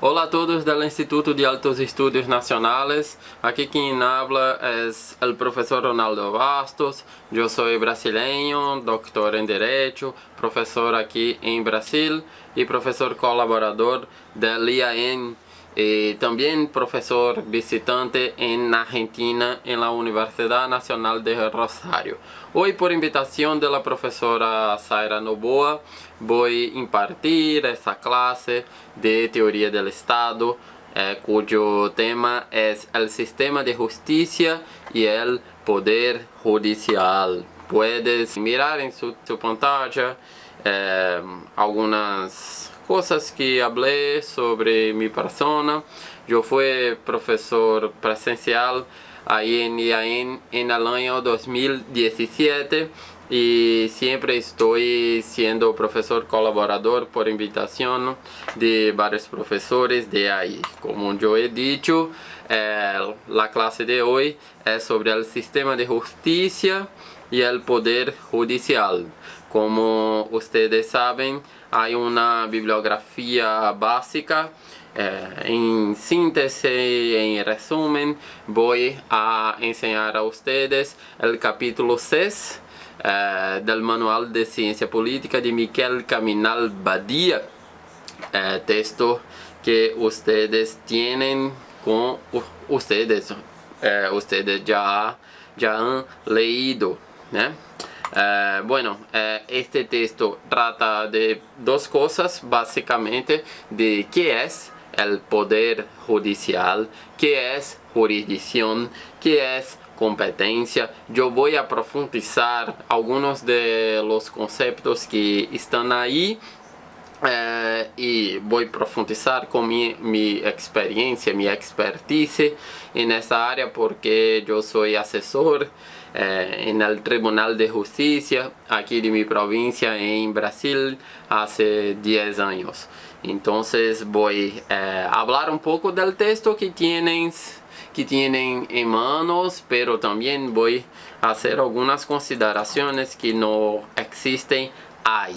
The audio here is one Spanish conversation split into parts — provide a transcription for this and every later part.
Olá a todos do Instituto de Altos Estudos Nacionais. Aqui quem habla é o professor Ronaldo Bastos. Eu sou brasileiro, doutor em Direito, professor aqui em Brasil e professor colaborador da IAN e também professor visitante na Argentina em la Universidad Nacional de Rosario. Hoje, por invitação da professora Zaira Noboa, vou impartir essa classe de Teoria do Estado, cujo tema é o Sistema de Justiça e o Poder Judicial. Puedes mirar em sua pantalla algumas coisas que falei sobre minha persona. Eu fui professor presencial aí em IAN en el año 2017 e sempre estou sendo professor colaborador por invitação de vários professores de aí. Como eu he dicho, a classe de hoje é sobre o sistema de justiça e o poder judicial. Como vocês sabem, há uma bibliografia básica. Em síntese, em resumen, vou a ensinar a vocês o capítulo 6 do Manual de Ciência Política de Miquel Caminal Badia, texto que vocês têm com vocês, vocês já han leído, né? Bueno, este texto trata de duas coisas, basicamente, de que é o poder judicial, que é jurisdição, que é competência. Eu vou aprofundar alguns de los conceitos que estão aí e vou profundizar com minha experiência, minha expertise nessa área, porque eu sou assessor no Tribunal de Justiça aqui de minha província em Brasil há 10 anos. Então, vou falar pouco do texto que tienen em manos, pero também vou fazer algumas considerações que não existem aí.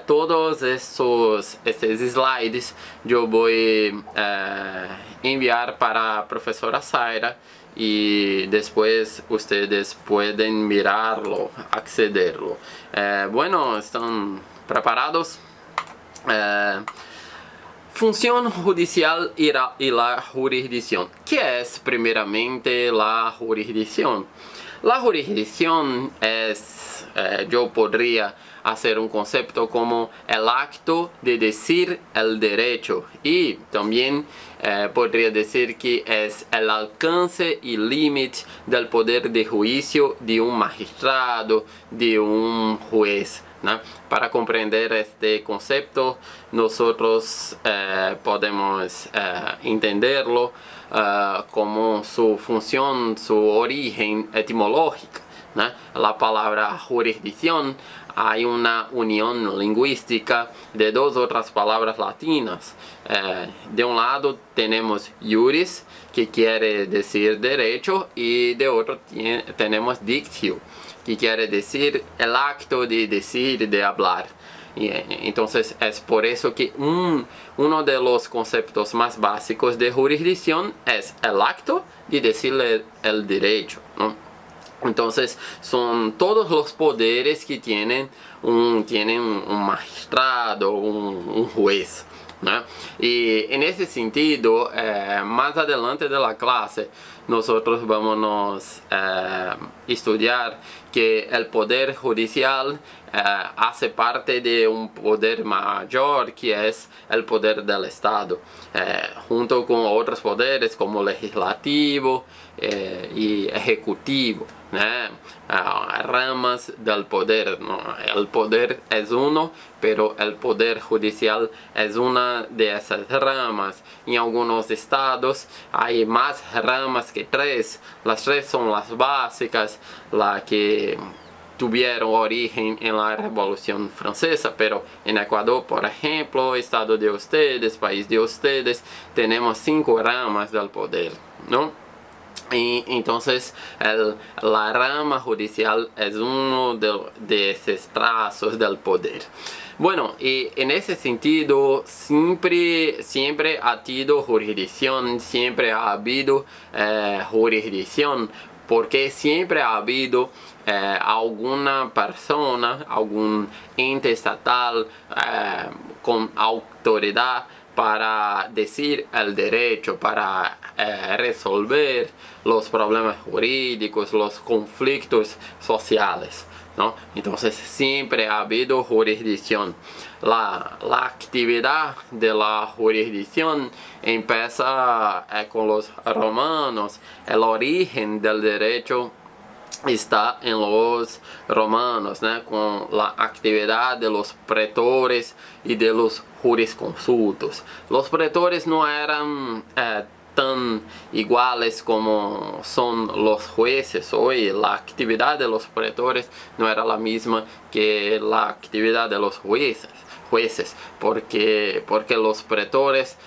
Todos esses slides eu vou enviar para a professora Zaira e depois vocês podem mirarlo, accederlo. Bueno, ¿están preparados? Función judicial y la jurisdicción. ¿Qué es primeramente la jurisdicción? La jurisdicción es, yo podría hacer un concepto como el acto de decir el derecho y también podría decir que es el alcance y límite del poder de juicio de un magistrado, de un juez, ¿no? Para comprender este concepto, nosotros podemos entenderlo como su función, su origen etimológica, ¿no? La palabra jurisdicción, hay una unión lingüística de dos otras palabras latinas. De un lado tenemos juris, que quiere decir derecho, y de otro tenemos dictio, que quiere decir el acto de decir, de hablar. Entonces es por eso que uno de los conceptos más básicos de jurisdicción es el acto de decir el derecho, ¿no? Entonces son todos los poderes que tienen un magistrado, un juez, ¿no? Y en ese sentido, más adelante de la clase, nosotros vamos a estudiar que el poder judicial hace parte de un poder mayor, que es el poder del Estado, junto con otros poderes como legislativo y ejecutivo, ¿no? Ramas del poder, ¿no? El poder es uno, pero el poder judicial es una de esas ramas. En algunos estados hay más ramas que tres. Las tres son las básicas, las que tuvieron origen en la Revolución Francesa, pero en Ecuador, por ejemplo, estado de ustedes, país de ustedes, tenemos 5 ramas del poder, ¿no? Y entonces la rama judicial es uno de esos trazos del poder. Bueno, y en ese sentido siempre ha habido jurisdicción, siempre ha habido jurisdicción, porque siempre ha habido alguna persona, algún ente estatal con autoridad para decir el derecho, para resolver los problemas jurídicos, los conflictos sociales, ¿no? Entonces siempre ha habido jurisdicción. La actividad de la jurisdicción empieza con los romanos. El origen del derecho está en los romanos, ¿no? Con la actividad de los pretores y de los jurisconsultos. Los pretores no eran tan iguales como son los jueces hoy. La actividad de los pretores no era la misma que la actividad de los jueces, porque los pretores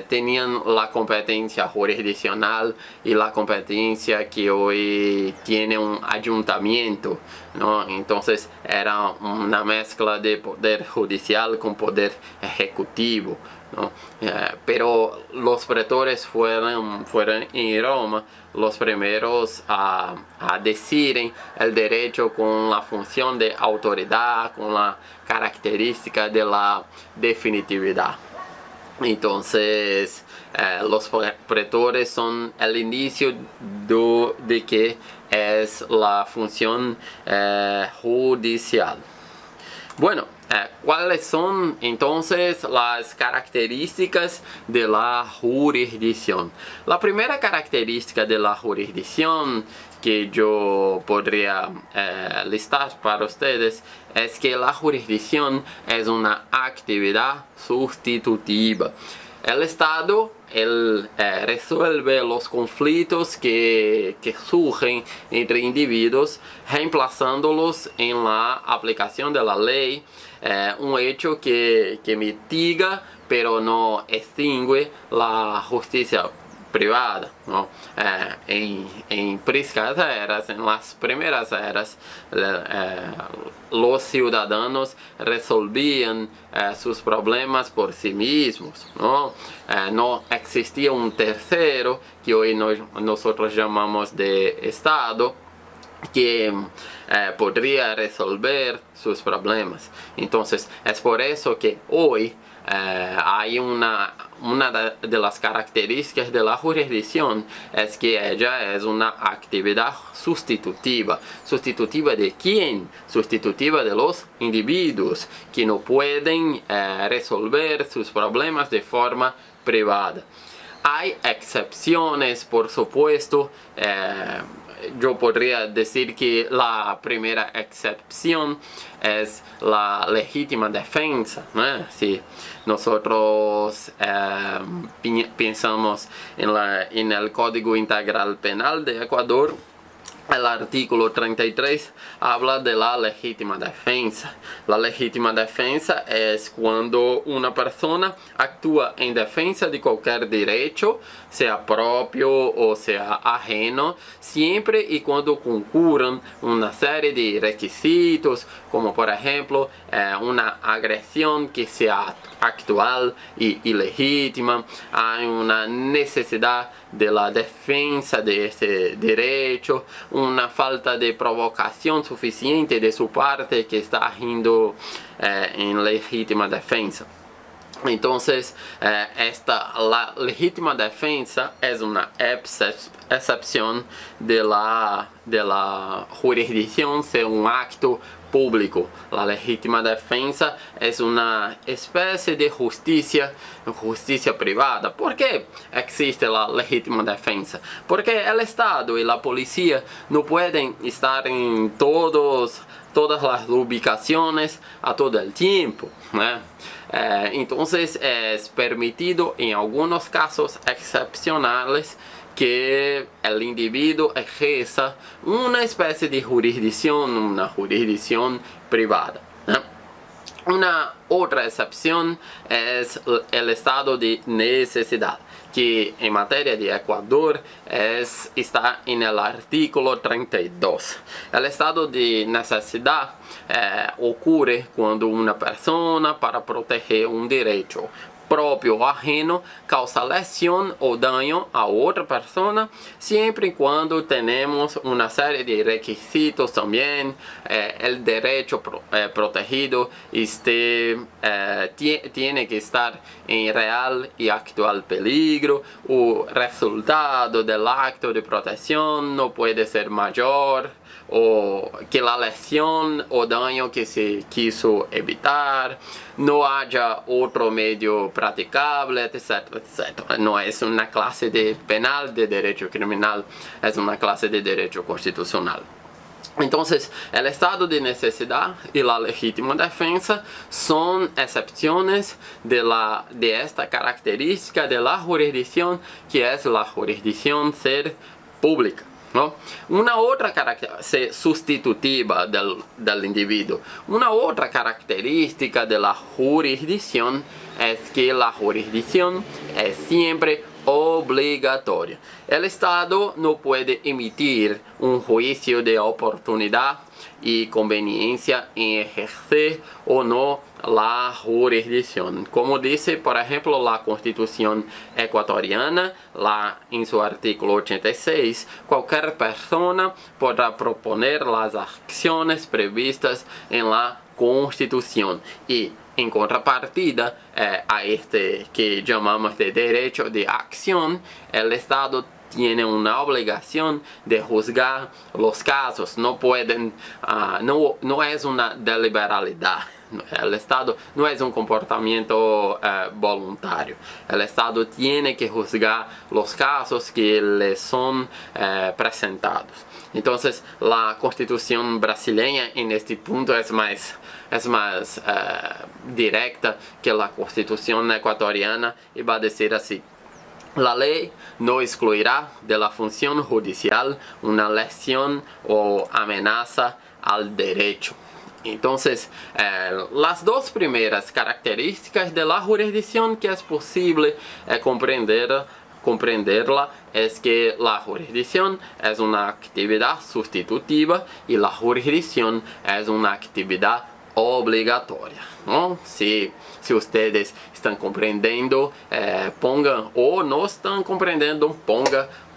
tenían la competencia jurisdiccional y la competencia que hoy tiene un ayuntamiento, ¿no? Entonces era una mezcla de poder judicial con poder ejecutivo, ¿no? Pero los pretores fueron en Roma los primeros a decir el derecho con la función de autoridad, con la característica de la definitividad. Entonces los pretores son el inicio de que es la función judicial. Bueno, ¿cuáles son entonces las características de la jurisdicción? La primera característica de la jurisdicción que yo podría listar para ustedes es que la jurisdicción es una actividad sustitutiva. El Estado resuelve los conflictos que surgen entre individuos, reemplazándolos en la aplicación de la ley, un hecho que mitiga pero no extingue la justicia privada, ¿no? En priscas eras, en las primeras eras, los ciudadanos resolvían sus problemas por sí mismos, ¿no? No existía un tercero que hoy nosotros llamamos de Estado, que podría resolver sus problemas. Entonces es por eso que hoy hay una de las características de la jurisdicción es que ella es una actividad sustitutiva. ¿Sustitutiva de quién? Sustitutiva de los individuos que no pueden resolver sus problemas de forma privada. Hay excepciones, por supuesto. Yo podría decir que la primera excepción es la legítima defensa, ¿no? Si nosotros pensamos en el Código Integral Penal de Ecuador, el artículo 33 habla de la legítima defensa. La legítima defensa es cuando una persona actúa en defensa de cualquier derecho, sea propio o sea ajeno, siempre y cuando concurran una serie de requisitos, como por ejemplo una agresión que sea actual y ilegítima, hay una necesidad de la defensa de ese derecho, una falta de provocación suficiente de su parte que está agiendo en legítima defensa. Entonces, la legítima defensa es una excepción de la jurisdicción, ser un acto público. La legítima defensa es una especie de justicia privada. ¿Por qué existe la legítima defensa? Porque el Estado y la policía no pueden estar en todas las ubicaciones a todo el tiempo, ¿no? Entonces es permitido en algunos casos excepcionales que el individuo ejerza una especie de jurisdicción, una jurisdicción privada, ¿no? Una otra excepción es el estado de necesidad. que en materia de Ecuador está en el artículo 32. El estado de necesidad ocurre cuando una persona, para proteger un derecho propio o ajeno, causa lesión o daño a otra persona, siempre y cuando tenemos una serie de requisitos también. El derecho protegido tiene que estar en real y actual peligro. O resultado del acto de protección no puede ser mayor o que la lesión o daño que se quiso evitar, no haya otro medio practicable, etc., etc. No es una clase de penal de derecho criminal, es una clase de derecho constitucional. Entonces, el estado de necesidad y la legítima defensa son excepciones de esta característica de la jurisdicción, que es la jurisdicción ser pública, ¿no? Una otra característica sustitutiva del individuo. Una otra característica de la jurisdicción es que la jurisdicción es siempre obligatoria. El Estado no puede emitir un juicio de oportunidad y conveniencia en ejercer o no la jurisdicción. Como dice, por ejemplo, la Constitución ecuatoriana, en su artículo 86, cualquier persona podrá proponer las acciones previstas en la Constitución y, en contrapartida a este que llamamos de derecho de acción, el Estado tiene una obligación de juzgar los casos. No es una deliberalidad. El Estado no es un comportamiento voluntario. El Estado tiene que juzgar los casos que le son presentados. Entonces, la Constitución brasileña en este punto es más directa que la Constitución ecuatoriana, y va a decir así: la ley no excluirá de la función judicial una lesión o amenaza al derecho. Entonces, las dos primeras características de la jurisdicción que es posible comprenderla es que la jurisdicción es una actividad sustitutiva y la jurisdicción es una actividad obligatoria, ¿no? Si ustedes están comprendiendo, pongan, o no están comprendiendo,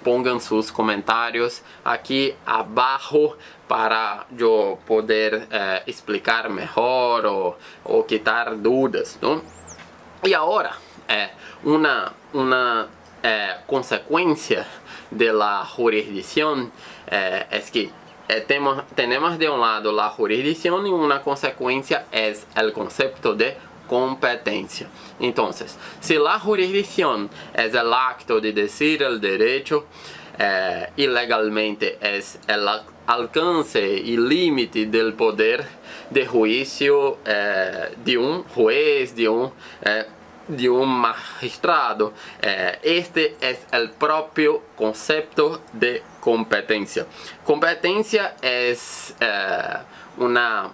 pongan sus comentarios aquí abajo para yo poder explicar mejor o quitar dudas, ¿no? Y ahora, una consecuencia de la jurisdicción es que tenemos de un lado la jurisdicción y una consecuencia es el concepto de competencia. Entonces, si la jurisdicción es el acto de decir el derecho, y legalmente es el alcance y límite del poder de juicio de un juez, de un magistrado, este es el propio concepto de competencia. Competencia es una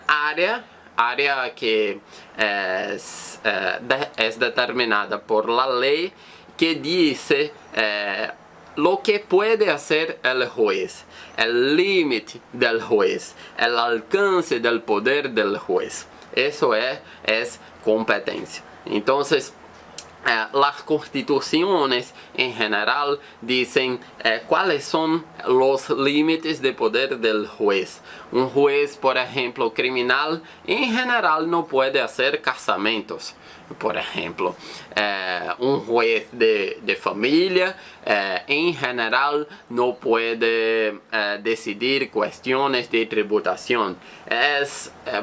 área que es determinada por la ley, que dice lo que puede hacer el juez, el límite del juez, el alcance del poder del juez. Eso es competencia. Entonces, las constituciones en general dicen cuáles son los límites de poder del juez. Un juez, por ejemplo, criminal, en general no puede hacer casamientos. Por ejemplo, un juez de familia en general no puede decidir cuestiones de tributación.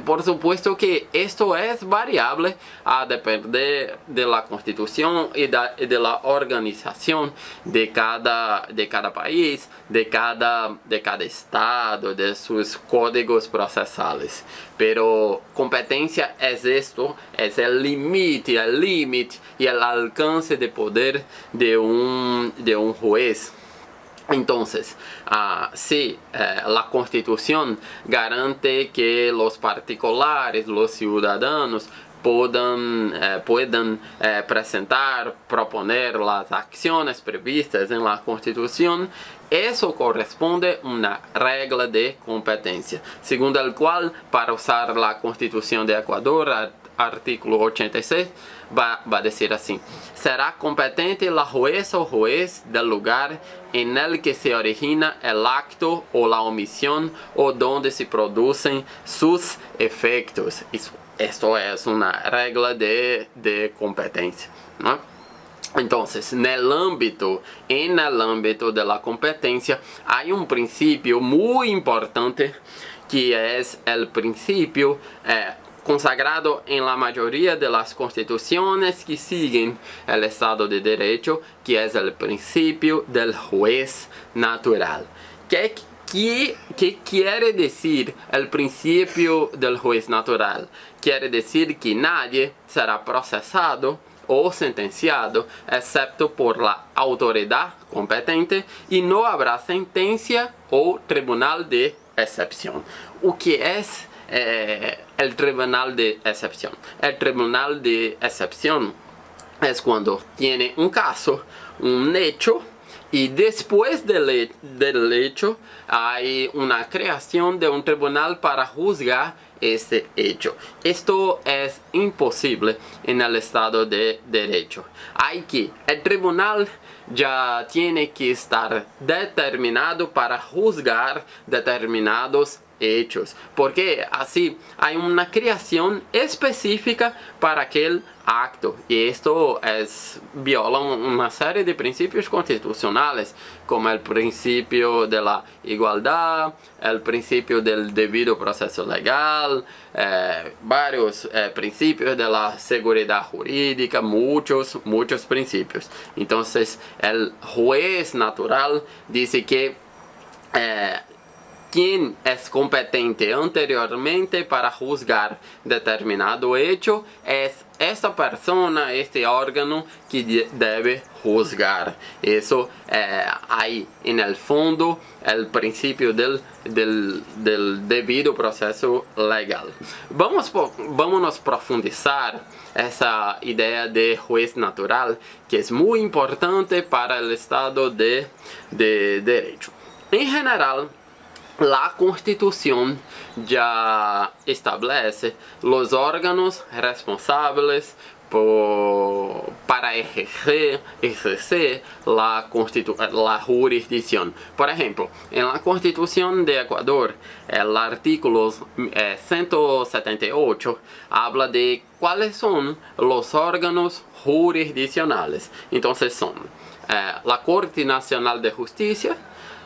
Por supuesto que esto es variable a depender de la constitución y de la organización de cada país, de cada estado, de sus códigos procesales. Pero competencia es esto, es el límite y el alcance de poder de un juez. Entonces, si la Constitución garante que los particulares, los ciudadanos, puedan presentar, proponer las acciones previstas en la Constitución. Eso corresponde a una regla de competencia, según el cual, para usar la Constitución de Ecuador, artículo 86, va a decir así: será competente la jueza o juez del lugar en el que se origina el acto o la omisión o donde se producen sus efectos. Esto es una regla de competencia, ¿no? Entonces, en el ámbito de la competencia, hay un principio muy importante que es el principio consagrado en la mayoría de las constituciones que siguen el Estado de Derecho, que es el principio del juez natural. ¿Qué quiere decir el principio del juez natural? Quiere decir que nadie será procesado o sentenciado excepto por la autoridad competente y no habrá sentencia o tribunal de excepción. ¿O qué es el tribunal de excepción? El tribunal de excepción es cuando tiene un caso, un hecho, y después del hecho hay una creación de un tribunal para juzgar este hecho. Esto es imposible en el Estado de Derecho. El tribunal ya tiene que estar determinado para juzgar determinados hechos, porque así hay una creación específica para aquel acto, y esto viola una serie de principios constitucionales, como el principio de la igualdad, el principio del debido proceso legal, varios principios de la seguridad jurídica, muchos principios. Entonces, el juez natural dice que quien es competente anteriormente para juzgar determinado hecho es esta persona, este órgano que debe juzgar. Eso hay en el fondo el principio del debido proceso legal. Vamos a profundizar esa idea de juez natural, que es muy importante para el Estado de Derecho. En general, la Constitución ya establece los órganos responsables para ejercer la jurisdicción. Por ejemplo, en la Constitución de Ecuador, el artículo 178 habla de cuáles son los órganos jurisdiccionales. Entonces son la Corte Nacional de Justicia,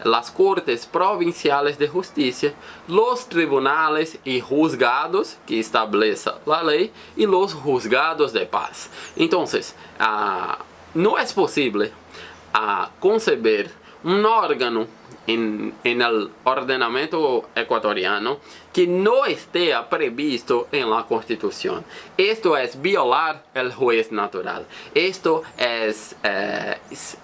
las Cortes Provinciales de Justicia, los tribunales y juzgados que establece la ley y los juzgados de paz. Entonces, no es posible conceber un órgano en el ordenamiento ecuatoriano que no esté previsto en la Constitución. Esto es violar el juez natural. Esto es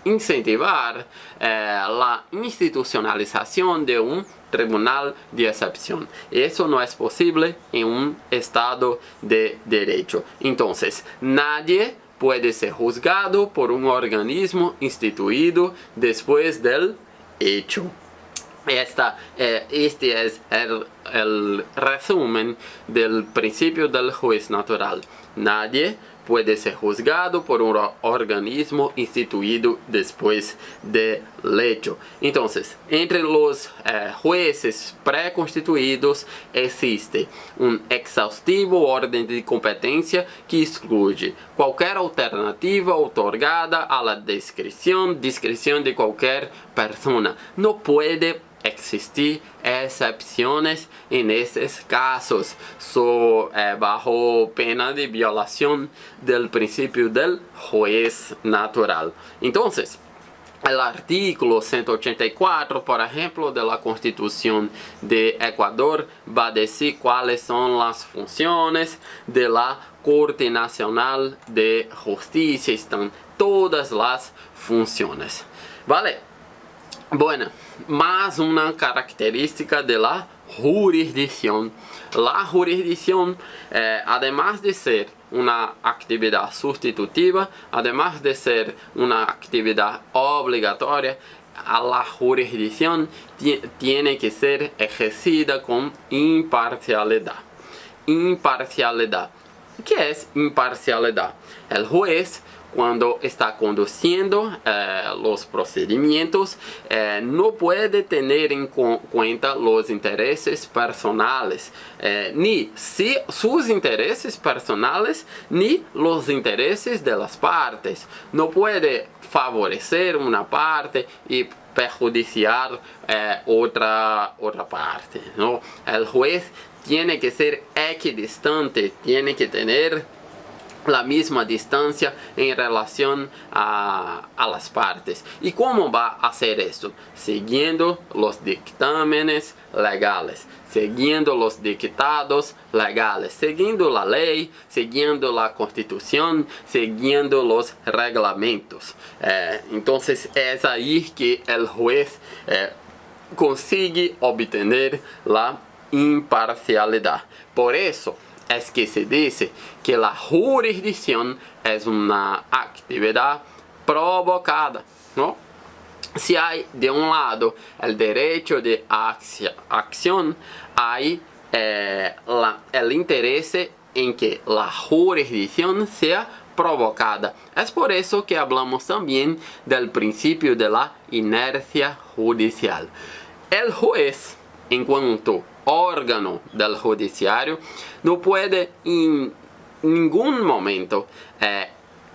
incentivar la institucionalización de un tribunal de excepción. Eso no es posible en un Estado de Derecho. Entonces, nadie puede ser juzgado por un organismo instituido después del hecho. Este es el resumen del principio del juez natural. Nadie puede ser juzgado por un organismo instituido después del hecho. Entonces, entre los jueces preconstituidos existe un exhaustivo orden de competencia que excluye cualquier alternativa otorgada a la discreción de cualquier persona. No puede existir excepciones en estos casos, bajo pena de violación del principio del juez natural. Entonces, el artículo 184, por ejemplo, de la Constitución de Ecuador va a decir cuáles son las funciones de la Corte Nacional de Justicia. Están todas las funciones, ¿vale? Bueno, más una característica de la jurisdicción. La jurisdicción, además de ser una actividad sustitutiva, además de ser una actividad obligatoria, a la jurisdicción tiene que ser ejercida con imparcialidad. Imparcialidad. ¿Qué es imparcialidad? El juez, cuando está conduciendo los procedimientos, no puede tener en cuenta los intereses personales, ni sus intereses personales, ni los intereses de las partes. No puede favorecer una parte y perjudiciar otra parte, ¿no? El juez tiene que ser equidistante, tiene que tener la misma distancia en relación a las partes. ¿Y cómo va a hacer esto? Siguiendo los dictámenes legales, siguiendo los dictados legales, siguiendo la ley, siguiendo la constitución, siguiendo los reglamentos. Entonces es ahí que el juez consigue obtener la imparcialidad. Por eso es que se dice que la jurisdicción es una actividad provocada, ¿no? Si hay de un lado el derecho de acción, hay el interés en que la jurisdicción sea provocada. Es por eso que hablamos también del principio de la inercia judicial. El juez, en cuanto órgano del judiciario, no puede en ningún momento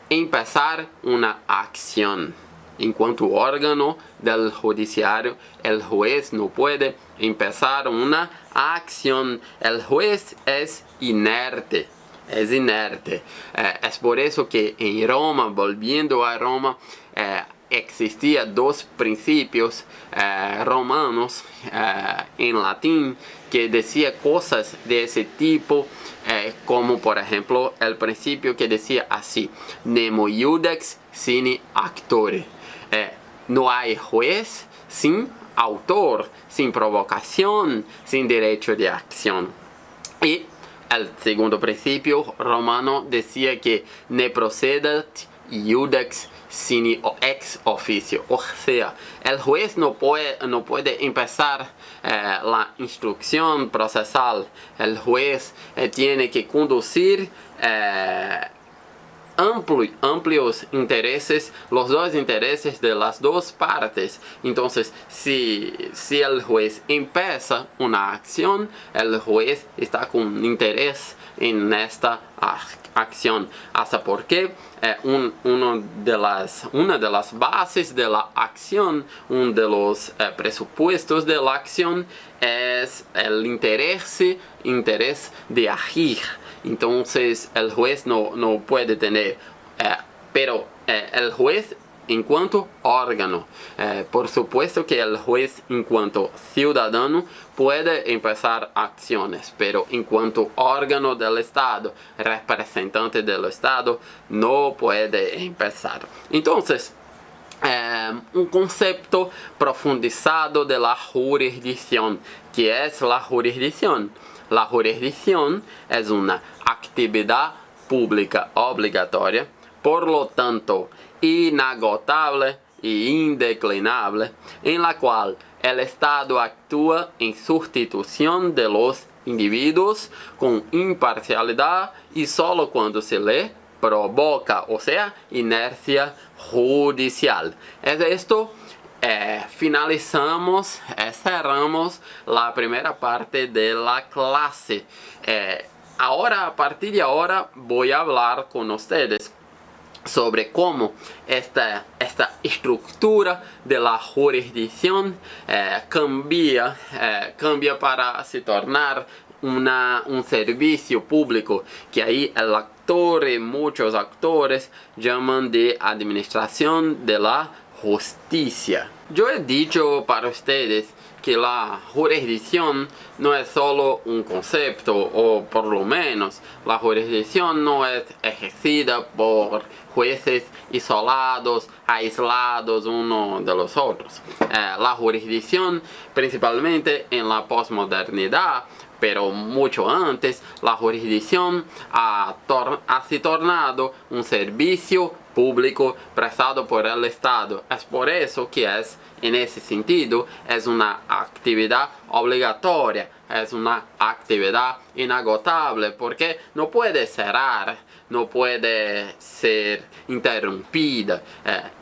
empezar una acción. En cuanto órgano del judiciario, el juez no puede empezar una acción. El juez es inerte. Es inerte. Es por eso que en Roma, volviendo a Roma, existían dos principios romanos en latín que decía cosas de ese tipo, como por ejemplo el principio que decía así: nemo iudex sine actore. No hay juez sin autor, sin provocación, sin derecho de acción. Y el segundo principio romano decía que ne procedat iudex sine ex officio. O sea, el juez no puede empezar la instrucción procesal. El juez tiene que conducir amplios intereses, los dos intereses de las dos partes. Entonces, si el juez empieza una acción, el juez está con interés en esta acción. Hasta porque una de las bases de la acción, uno de los presupuestos de la acción es el interés de agir. Entonces el juez no puede tener, pero el juez en cuanto órgano, por supuesto que el juez en cuanto ciudadano puede empezar acciones, pero en cuanto órgano del Estado, representante del Estado, no puede empezar. Entonces, un concepto profundizado de la jurisdicción. ¿Qué es la jurisdicción? La jurisdicción es una actividad pública obligatoria, por lo tanto inagotable e indeclinable, en la cual el Estado actúa en sustitución de los individuos con imparcialidad y solo cuando se le provoca, o sea, inercia judicial. Es esto. Finalizamos, cerramos la primera parte de la clase. A partir de ahora voy a hablar con ustedes sobre cómo esta estructura de la jurisdicción cambia para se tornar un servicio público, que ahí el actor y muchos actores llaman de administración de la justicia. Yo he dicho para ustedes que la jurisdicción no es solo un concepto, o por lo menos la jurisdicción no es ejercida por jueces isolados, aislados uno de los otros. La jurisdicción, principalmente en la posmodernidad, pero mucho antes la jurisdicción ha se tornado un servicio público prestado por el Estado. Es por eso que en ese sentido, es una actividad obligatoria, es una actividad inagotable, porque no puede cerrar, no puede ser interrumpida.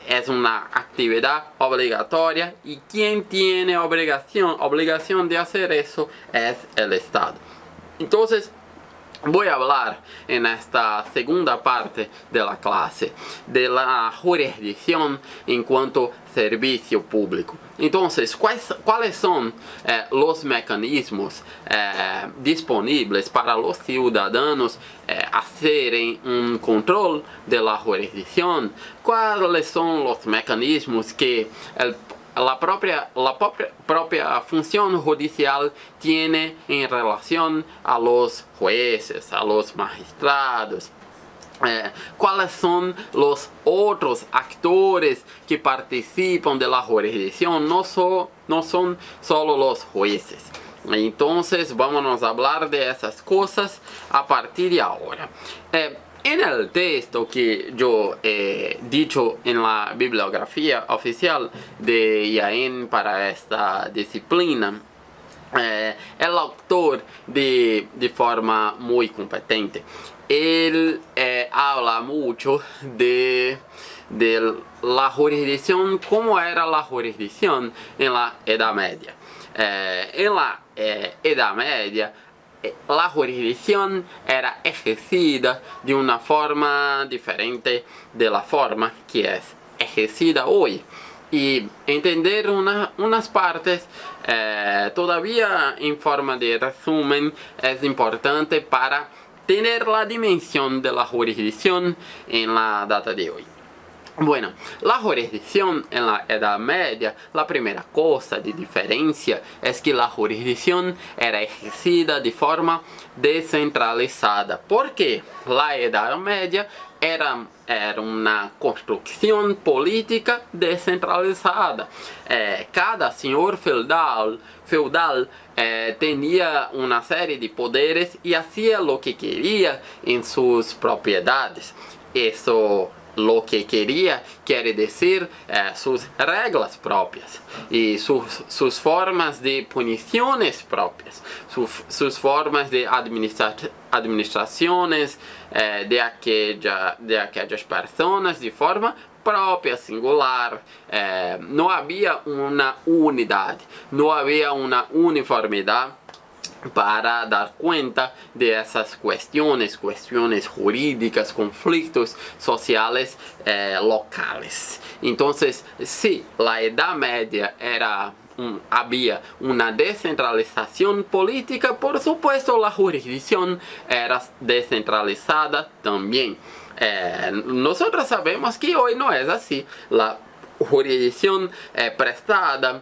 Es una actividad obligatoria y quien tiene obligación de hacer eso es el Estado. Entonces, voy a hablar en esta segunda parte de la clase de la jurisdicción en cuanto servicio público. Entonces, ¿cuáles son los mecanismos disponibles para los ciudadanos hacer un control de la jurisdicción? ¿Cuáles son los mecanismos que la propia función judicial tiene en relación a los jueces, a los magistrados? ¿Cuáles son los otros actores que participan de la jurisdicción? No son solo los jueces. Entonces, vamos a hablar de esas cosas a partir de ahora. En el texto que yo he dicho en la bibliografía oficial de IAEN para esta disciplina, el autor de forma muy competente, él habla mucho de la jurisdicción, cómo era la jurisdicción en la Edad Media. En la Edad Media, la jurisdicción era ejercida de una forma diferente de la forma que es ejercida hoy. Y entender unas partes todavía en forma de resumen es importante para tener la dimensión de la jurisdicción en la data de hoy. Bueno, la jurisdicción en la Edad Media, la primera cosa de diferencia es que la jurisdicción era ejercida de forma descentralizada, porque la Edad Media era una construcción política descentralizada. Cada señor feudal tenía una serie de poderes y hacía lo que quería en sus propiedades. Eso lo que quería quiere decir sus reglas propias y sus formas de puniciones propias, sus formas de administraciones de aquellas personas de forma propia, singular. No había una unidad, no había una uniformidad para dar cuenta de esas cuestiones jurídicas, conflictos sociales locales. Entonces, sí, la Edad Media había una descentralización política, por supuesto la jurisdicción era descentralizada también. Nosotros sabemos que hoy no es así. La jurisdicción prestada,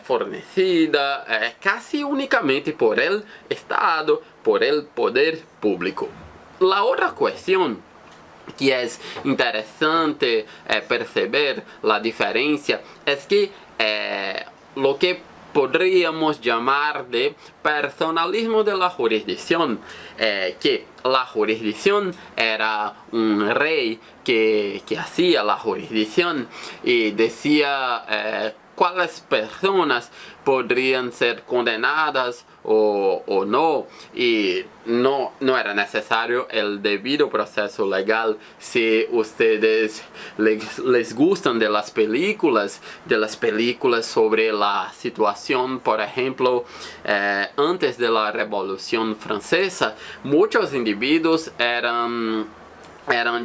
fornecida casi únicamente por el Estado, por el poder público. La otra cuestión que es interesante perceber la diferencia es que lo que podríamos llamar de personalismo de la jurisdicción, que la jurisdicción era un rey que hacía la jurisdicción y decía cuáles personas podrían ser condenadas o no, y no era necesario el debido proceso legal. Si ustedes les gustan de las películas sobre la situación, por ejemplo, antes de la Revolución Francesa, muchos individuos eran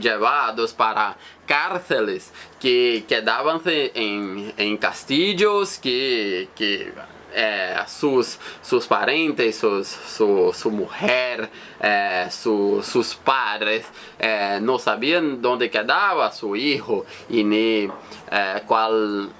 llevados para cárceles que quedaban en castillos que sus parentes, su mujer, sus padres no sabían dónde quedaba su hijo y ni cuál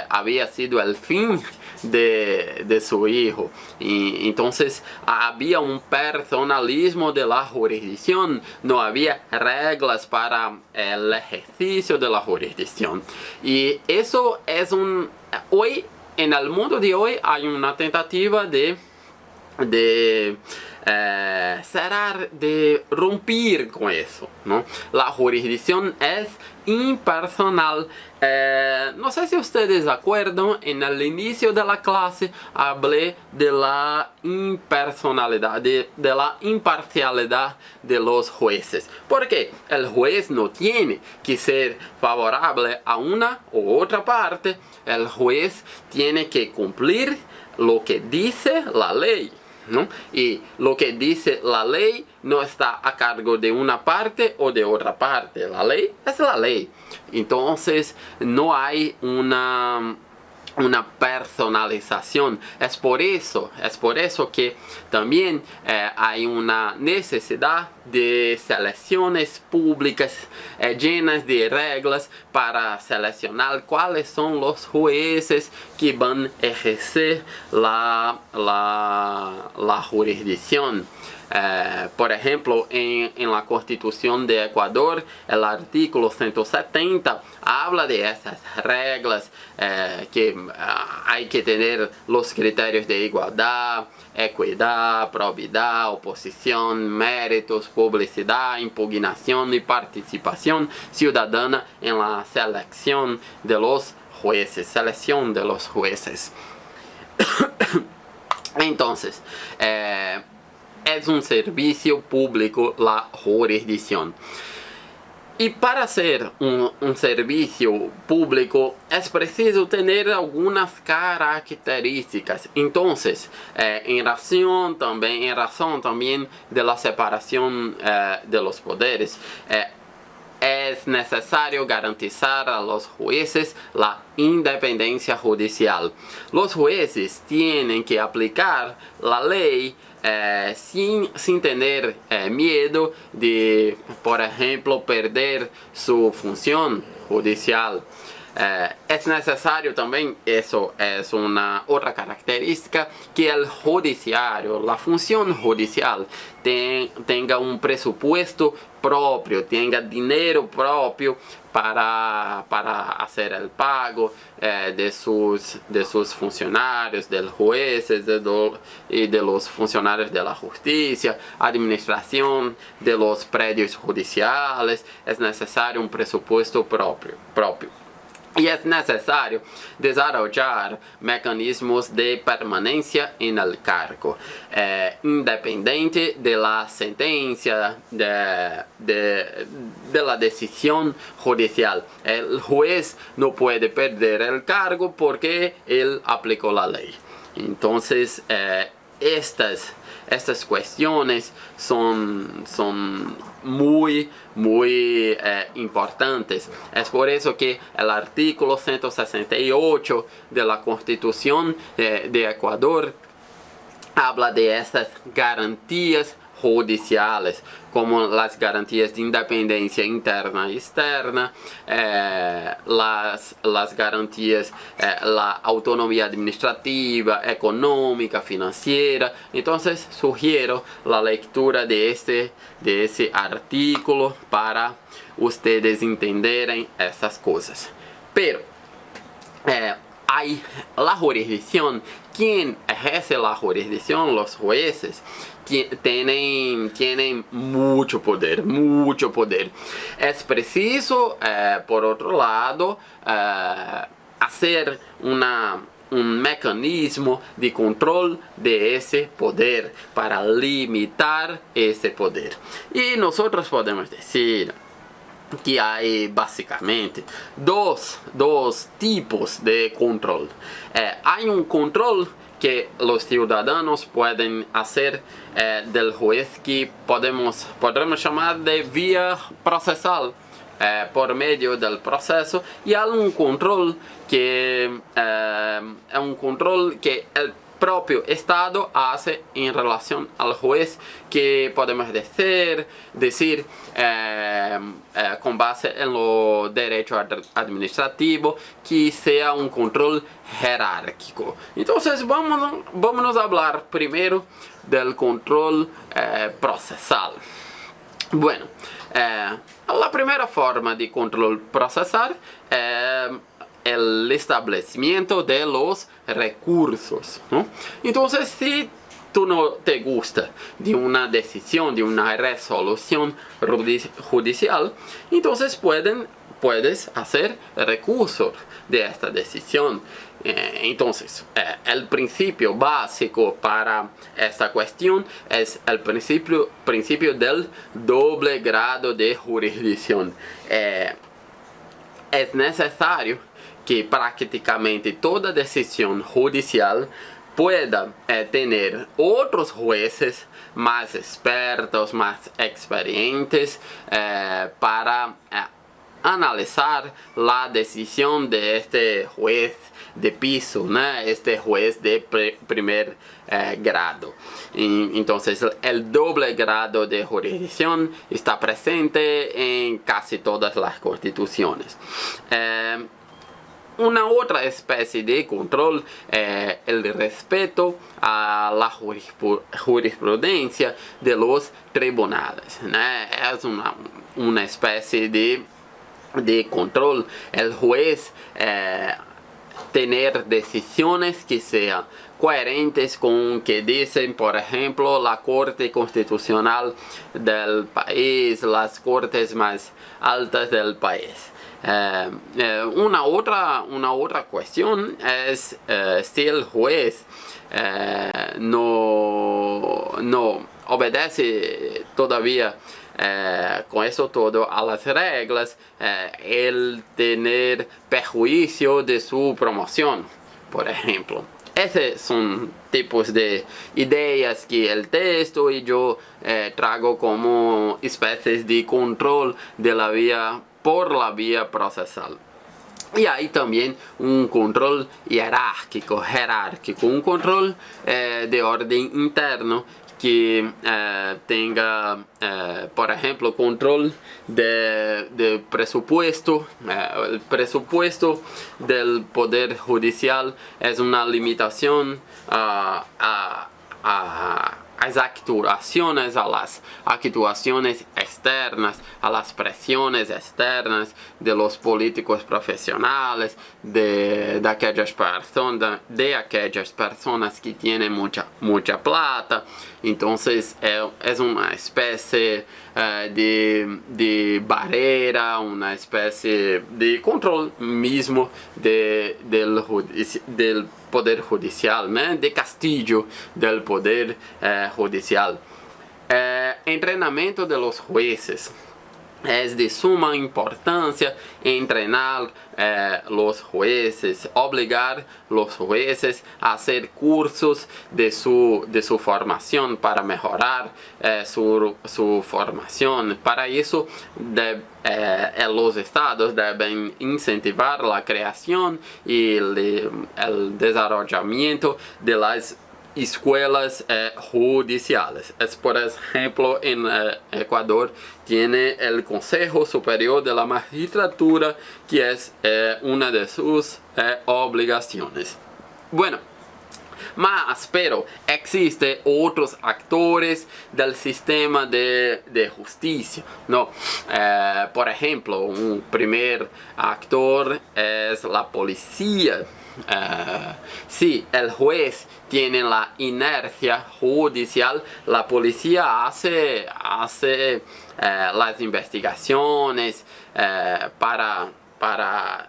había sido el fin de su hijo. Y entonces había un personalismo de la jurisdicción, no había reglas para el ejercicio de la jurisdicción. Y eso es hoy, en el mundo de hoy hay una tentativa de cerrar, de romper con eso, ¿no? La jurisdicción es impersonal. No sé si ustedes acuerdan, en el inicio de la clase hablé de la impersonalidad, de la imparcialidad de los jueces. Porque el juez no tiene que ser favorable a una u otra parte. El juez tiene que cumplir lo que dice la ley, ¿no? Y lo que dice la ley no está a cargo de una parte o de otra parte. La ley es la ley. Entonces no hay una personalización. Es por eso que también hay una necesidad de selecciones públicas llenas de reglas para seleccionar cuáles son los jueces que van a ejercer la jurisdicción. Por ejemplo, en la Constitución de Ecuador, el artículo 170 habla de esas reglas, que hay que tener los criterios de igualdad, equidad, probidad, oposición, méritos, publicidad, impugnación y participación ciudadana en la selección de los jueces. Entonces, es un servicio público la jurisdicción. Y para ser un servicio público es preciso tener algunas características. Entonces, en razón también de la separación de los poderes, es necesario garantizar a los jueces la independencia judicial. Los jueces tienen que aplicar la ley sin tener miedo de, por ejemplo, perder su función judicial. Es necesario también, eso es una otra característica, que el judiciario, la función judicial, tenga un presupuesto propio, tenga dinero propio para hacer el pago de sus funcionarios, de los jueces y de los funcionarios de la justicia, administración de los predios judiciales. Es necesario un presupuesto propio. Y es necesario desarrollar mecanismos de permanencia en el cargo, independiente de la sentencia, de la decisión judicial. El juez no puede perder el cargo porque él aplicó la ley. Entonces, estas cuestiones son muy importantes. Es por eso que el artículo 168 de la Constitución de Ecuador habla de estas garantías judiciales, como las garantías de independencia interna y externa, las garantías, la autonomía administrativa, económica, financiera. Entonces sugiero la lectura de ese artículo para ustedes entenderem essas cosas. Pero hay la jurisdicción. ¿Quién ejerce la jurisdicción? Los jueces. Tienen mucho poder. Es preciso, por otro lado, hacer un mecanismo de control de ese poder para limitar ese poder. Y nosotros podemos decir que hay básicamente dos tipos de control. Hay un control que los ciudadanos pueden hacer del juez, que podemos llamar de vía procesal, por medio del proceso, y hay un control que el propio Estado hace en relación al juez, que podemos decir con base en lo derecho administrativo, que sea un control jerárquico. Entonces vamos a hablar primero del control procesal. Bueno, la primera forma de control procesal es el establecimiento de los recursos, ¿no? Entonces, si tú no te gusta de una decisión, de una resolución judicial, entonces puedes hacer recurso de esta decisión. Entonces, el principio básico para esta cuestión es el principio del doble grado de jurisdicción. Es necesario que prácticamente toda decisión judicial pueda tener otros jueces más expertos, más experientes para analizar la decisión de este juez de piso, ¿no? Este juez de primer grado. Entonces, el doble grado de jurisdicción está presente en casi todas las constituciones. Una otra especie de control es el respeto a la jurisprudencia de los tribunales, ¿no? Es una especie de control. El juez tener decisiones que sean coherentes con que dicen, por ejemplo, la Corte Constitucional del país, las cortes más altas del país. Una otra cuestión es si el juez no obedece todavía con eso todo a las reglas, el tener perjuicio de su promoción, por ejemplo. Esos son tipos de ideas que el texto y yo traigo como especies de control de la vía por la vía procesal. Y hay también un control jerárquico, un control de orden interno que tenga, por ejemplo, control de presupuesto. El presupuesto del Poder Judicial es una limitación a las actuaciones, externas, a las presiones externas de los políticos profesionales, de aquellas personas que tienen mucha plata. Entonces es una especie de barrera, una especie de control mismo del Poder Judicial, ¿no? De castillo del Poder Judicial. Entrenamiento de los jueces. Es de suma importancia entrenar los jueces, obligar los jueces a hacer cursos de su formación para mejorar su formación. Para eso los estados deben incentivar la creación y el desarrollamiento de las escuelas judiciales. Por ejemplo, en Ecuador tiene el Consejo Superior de la Magistratura, que es una de sus obligaciones. Bueno, pero existen otros actores del sistema de justicia, ¿no? Por ejemplo, un primer actor es la policía. Si el juez tiene la inercia judicial, la policía hace las investigaciones para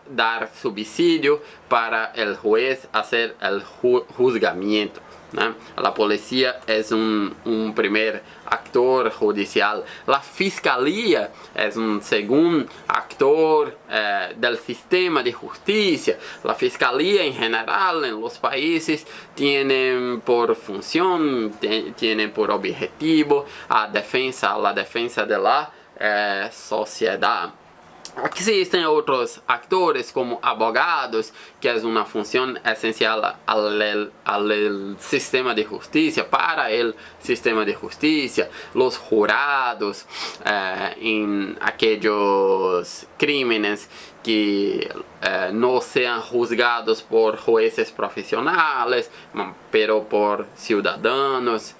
dar subsidio para el juez hacer el juzgamiento, ¿no? La policía es un primer actor judicial. La fiscalía es un segundo actor del sistema de justicia. La fiscalía en general en los países tienen por función, tienen por objetivo la defensa de la sociedad. Existen otros actores como abogados, que es una función esencial al sistema de justicia, para el sistema de justicia. Los jurados en aquellos crímenes que no sean juzgados por jueces profesionales, pero por ciudadanos,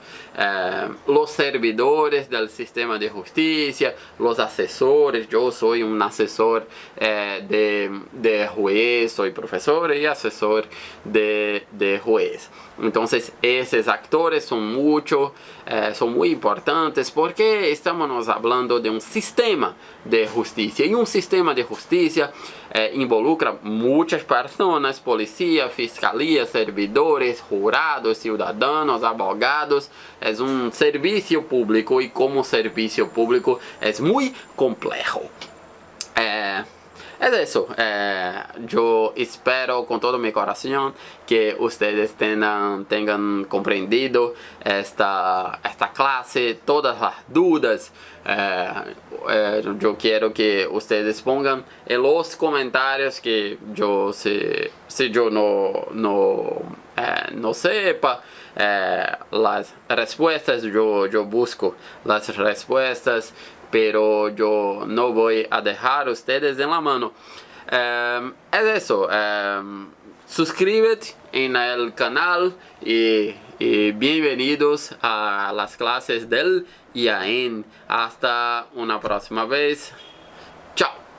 los servidores del sistema de justicia, los asesores. Yo soy un asesor de juez, soy profesor y asesor de juez. Entonces esos actores son muy importantes porque estamos hablando de un sistema de justicia, y un sistema de justicia involucra muchas personas: policía, fiscalía, servidores, jurados, ciudadanos, abogados. Es un servicio público, y como servicio público es muy complejo. Es eso. Yo espero con todo mi corazón que ustedes tengan comprendido esta clase, todas las dudas. Yo quiero que ustedes pongan en los comentarios que yo, si yo no sepa las respuestas, yo busco las respuestas, pero yo no voy a dejar ustedes en la mano. Es eso. Suscríbete en el canal y bienvenidos a las clases del IAN. Hasta una próxima vez.